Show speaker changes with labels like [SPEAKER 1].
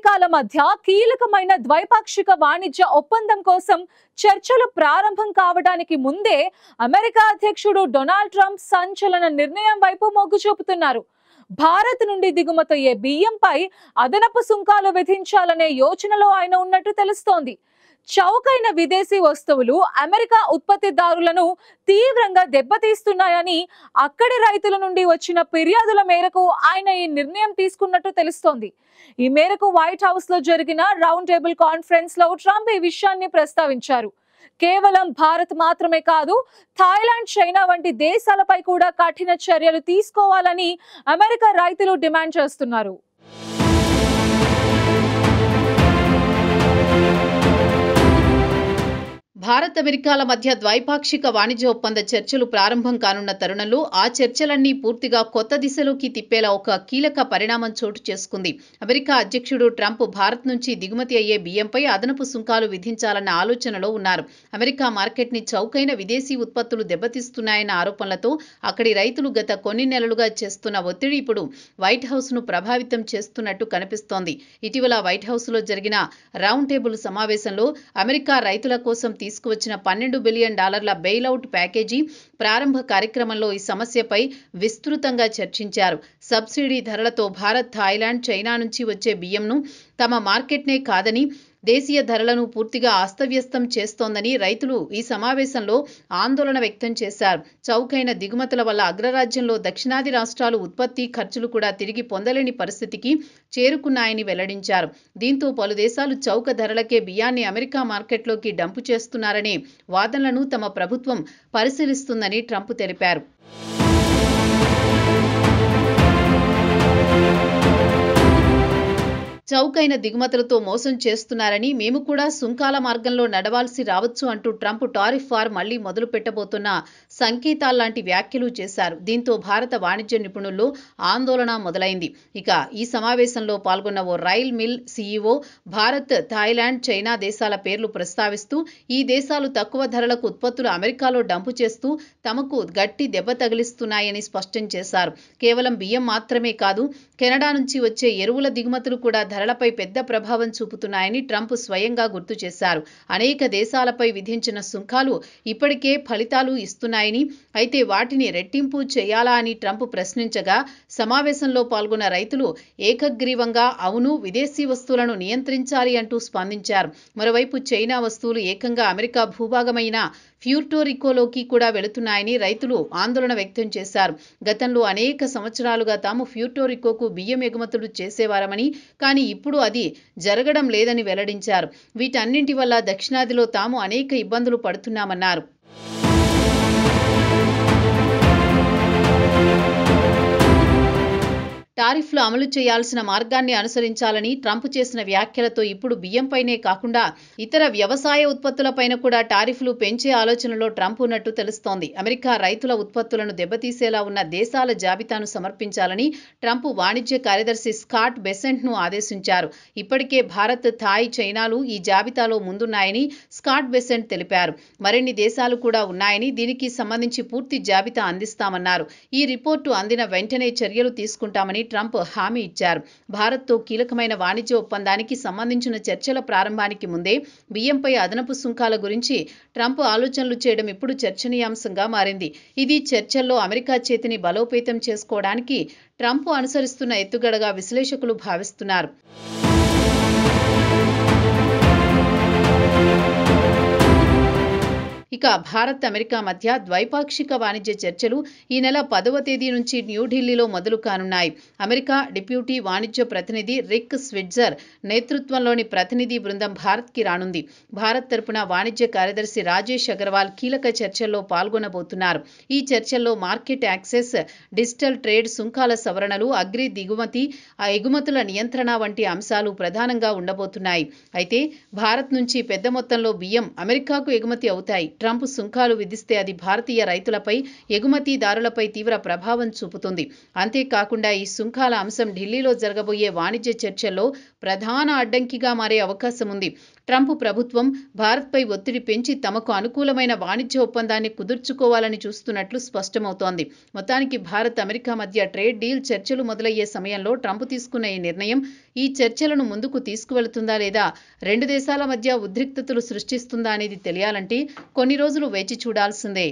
[SPEAKER 1] అమెరికాల మధ్య కీలకమైన ద్వైపాక్షిక వాణిజ్య ఒప్పందం కోసం చర్చలు ప్రారంభం కావడానికి ముందే అమెరికా అధ్యక్షుడు డొనాల్డ్ ట్రంప్ సంచలన నిర్ణయం వైపు మొగ్గు చూపుతున్నారు. భారత్ నుండి దిగుమతయ్యే బియ్యంపై అదనపు సుంకాలు విధించాలనే యోచనలో ఆయన ఉన్నట్టు తెలుస్తోంది. చౌకైన విదేశీ వస్తువులు అమెరికా ఉత్పత్తిదారులను తీవ్రంగా దెబ్బతీస్తున్నాయని అక్కడి రైతుల నుండి వచ్చిన ఫిర్యాదుల మేరకు ఆయన ఈ నిర్ణయం తీసుకున్నట్టు తెలుస్తోంది. ఈ మేరకు వైట్ హౌస్ లో జరిగిన రౌండ్ టేబుల్ కాన్ఫరెన్స్ లో ట్రంప్ ఈ విషయాన్ని ప్రస్తావించారు. కేవలం భారత్ మాత్రమే కాదు, థాయిలాండ్, చైనా వంటి దేశాలపై కూడా కఠిన చర్యలు తీసుకోవాలని అమెరికా రైతులు డిమాండ్ చేస్తున్నారు.
[SPEAKER 2] భారత్ అమెరికాల మధ్య ద్వైపాక్షిక వాణిజ్య ఒప్పంద చర్చలు ప్రారంభం కానున్న తరుణంలో ఆ చర్చలన్నీ పూర్తిగా కొత్త దిశలోకి తిప్పేలా ఒక కీలక పరిణామం చోటు చేసుకుంది. అమెరికా అధ్యక్షుడు ట్రంప్ భారత్ నుంచి దిగుమతి అయ్యే బియ్యంపై అదనపు సుంకాలు విధించాలన్న ఆలోచనలో ఉన్నారు. అమెరికా మార్కెట్ ని చౌకైన విదేశీ ఉత్పత్తులు దెబ్బతీస్తున్నాయన్న ఆరోపణలతో అక్కడి రైతులు గత కొన్ని నెలలుగా చేస్తున్న ఒత్తిడి ఇప్పుడు వైట్ హౌస్ ను ప్రభావితం చేస్తున్నట్టు కనిపిస్తోంది. ఇటీవల వైట్ హౌస్ లో జరిగిన రౌండ్ టేబుల్ సమావేశంలో అమెరికా రైతుల కోసం తీసుకువచ్చిన $12 బిలియన్ బెయిలౌట్ ప్యాకేజీ ప్రారంభ కార్యక్రమంలో ఈ సమస్యపై విస్తృతంగా చర్చించారు. సబ్సిడీ ధరలతో భారత్, థాయిలాండ్, చైనా నుంచి వచ్చే బియ్యంను తమ మార్కెట్నే కాదని దేశీయ ధరలను పూర్తిగా అస్తవ్యస్తం చేస్తోందని రైతులు ఈ సమావేశంలో ఆందోళన వ్యక్తం చేశారు. చౌకైన దిగుమతుల వల్ల అగ్రరాజ్యంలో దక్షిణాది రాష్ట్రాలు ఉత్పత్తి ఖర్చులు కూడా తిరిగి పొందలేని పరిస్థితికి చేరుకున్నాయని వెల్లడించారు. దీంతో పలు దేశాలు చౌక ధరలకే బియ్యాన్ని అమెరికా మార్కెట్లోకి డంపు చేస్తున్నారనే వాదనలను తమ ప్రభుత్వం పరిశీలిస్తుందని ట్రంప్ తెలిపారు. చౌకైన దిగుమతులతో మోసం చేస్తున్నారని, మేము కూడా సుంకాల మార్గంలో నడవాల్సి రావచ్చు అంటూ ట్రంప్ టారిఫ్ వార్ మళ్లీ మొదలు పెట్టబోతున్న సంకేతాల్లాంటి వ్యాఖ్యలు చేశారు. దీంతో భారత వాణిజ్య నిపుణుల్లో ఆందోళన మొదలైంది. ఇక ఈ సమావేశంలో పాల్గొన్న ఓ rail mill CEO Bharat, Thailand, China దేశాల పేర్లు ప్రస్తావిస్తూ ఈ దేశాలు తక్కువ ధరలకు ఉత్పత్తులు అమెరికాలో డంపు చేస్తూ తమకు గట్టి దెబ్బ తగిలిస్తున్నాయని స్పష్టం చేశారు. కేవలం బియ్యం మాత్రమే కాదు, కెనడా నుంచి వచ్చే ఎరువుల దిగుమతులు కూడా ధరలపై పెద్ద ప్రభావం చూపుతున్నాయని ట్రంప్ స్వయంగా గుర్తు చేశారు. అనేక దేశాలపై విధించిన సుంకాలు ఇప్పటికే ఫలితాలు ఇస్తున్నాయని, అయితే వాటిని రెట్టింపు చేయాలా అని ట్రంప్ ప్రశ్నించగా సమావేశంలో పాల్గొన్న రైతులు ఏకగ్రీవంగా అవును, విదేశీ వస్తువులను నియంత్రించాలి అంటూ స్పందించారు. మరోవైపు చైనా వస్తువులు ఏకంగా అమెరికా భూభాగమైన ప్యూర్టోరికోలోకి కూడా వెళుతున్నాయని రైతులు ఆందోళన వ్యక్తం చేశారు. గతంలో అనేక సంవత్సరాలుగా తాము ప్యూర్టోరికోకు బియ్యం ఎగుమతులు చేసేవారమని, కానీ ఇప్పుడు అది జరగడం లేదని వెల్లడించారు. వీటన్నింటి వల్ల దక్షిణాదిలో తాము అనేక ఇబ్బందులు పడుతున్నామన్నారు. టారిఫ్లు అమలు చేయాల్సిన మార్గాన్ని అనుసరించాలని ట్రంప్ చేసిన వ్యాఖ్యలతో ఇప్పుడు బియ్యంపైనే కాకుండా ఇతర వ్యవసాయ ఉత్పత్తులపైన కూడా టారిఫ్లు పెంచే ఆలోచనలో ట్రంప్ ఉన్నట్టు తెలుస్తోంది. అమెరికా రైతుల ఉత్పత్తులను దెబ్బతీసేలా ఉన్న దేశాల జాబితాను సమర్పించాలని ట్రంప్ వాణిజ్య కార్యదర్శి స్కాట్ బెసెంట్ ను ఆదేశించారు. ఇప్పటికే భారత్, థాయ్, చైనాలు ఈ జాబితాలో ముందున్నాయని స్కాట్ బెసెంట్ తెలిపారు. మరిన్ని దేశాలు కూడా ఉన్నాయని, దీనికి సంబంధించి పూర్తి జాబితా అందిస్తామన్నారు. ఈ రిపోర్టు అందిన వెంటనే చర్యలు తీసుకుంటామని ట్రంప్ హామీ ఇచ్చారు. భారత్తో కీలకమైన వాణిజ్య ఒప్పందానికి సంబంధించిన చర్చల ప్రారంభానికి ముందే బియ్యంపై అదనపు సుంకాల గురించి ట్రంప్ ఆలోచనలు చేయడం ఇప్పుడు చర్చనీయాంశంగా మారింది. ఇది చర్చల్లో అమెరికా చేతిని బలోపేతం చేసుకోవడానికి ట్రంప్ అనుసరిస్తున్న ఎత్తుగడగా విశ్లేషకులు భావిస్తున్నారు. ఇక భారత్, అమెరికా మధ్య ద్వైపాక్షిక వాణిజ్య చర్చలు ఈ నెల 10వ తేదీ నుంచి న్యూఢిల్లీలో మొదలు కానున్నాయి. అమెరికా డిప్యూటీ వాణిజ్య ప్రతినిధి రిక్ స్విట్జర్ నేతృత్వంలోని ప్రతినిధి బృందం భారత్కి రానుంది. భారత్ తరపున వాణిజ్య కార్యదర్శి రాజేష్ అగర్వాల్ కీలక చర్చల్లో పాల్గొనబోతున్నారు. ఈ చర్చల్లో మార్కెట్ యాక్సెస్, డిజిటల్ ట్రేడ్, సుంకాల సవరణలు, అగ్రి దిగుమతి, ఎగుమతుల నియంత్రణ వంటి అంశాలు ప్రధానంగా ఉండబోతున్నాయి. అయితే భారత్ నుంచి పెద్ద మొత్తంలో బియ్యం అమెరికాకు ఎగుమతి అవుతాయి. ట్రంప్ సుంకాలు విధిస్తే అది భారతీయ రైతులపై, ఎగుమతిదారులపై తీవ్ర ప్రభావం చూపుతుంది. అంతేకాకుండా ఈ సుంకాల అంశం ఢిల్లీలో జరగబోయే వాణిజ్య చర్చల్లో ప్రధాన అడ్డంకిగా మారే అవకాశం ఉంది. ట్రంప్ ప్రభుత్వం భారత్పై ఒత్తిడి పెంచి తమకు అనుకూలమైన వాణిజ్య ఒప్పందాన్ని కుదుర్చుకోవాలని చూస్తున్నట్లు స్పష్టమవుతోంది. మొత్తానికి భారత్ అమెరికా మధ్య ట్రేడ్ డీల్ చర్చలు మొదలయ్యే సమయంలో ట్రంప్ తీసుకున్న ఈ నిర్ణయం ఈ చర్చలను ముందుకు తీసుకువెళుతుందా లేదా రెండు దేశాల మధ్య ఉద్రిక్తతలు సృష్టిస్తుందా అనేది తెలియాలంటే కొన్ని రోజులు వేచి చూడాల్సిందే.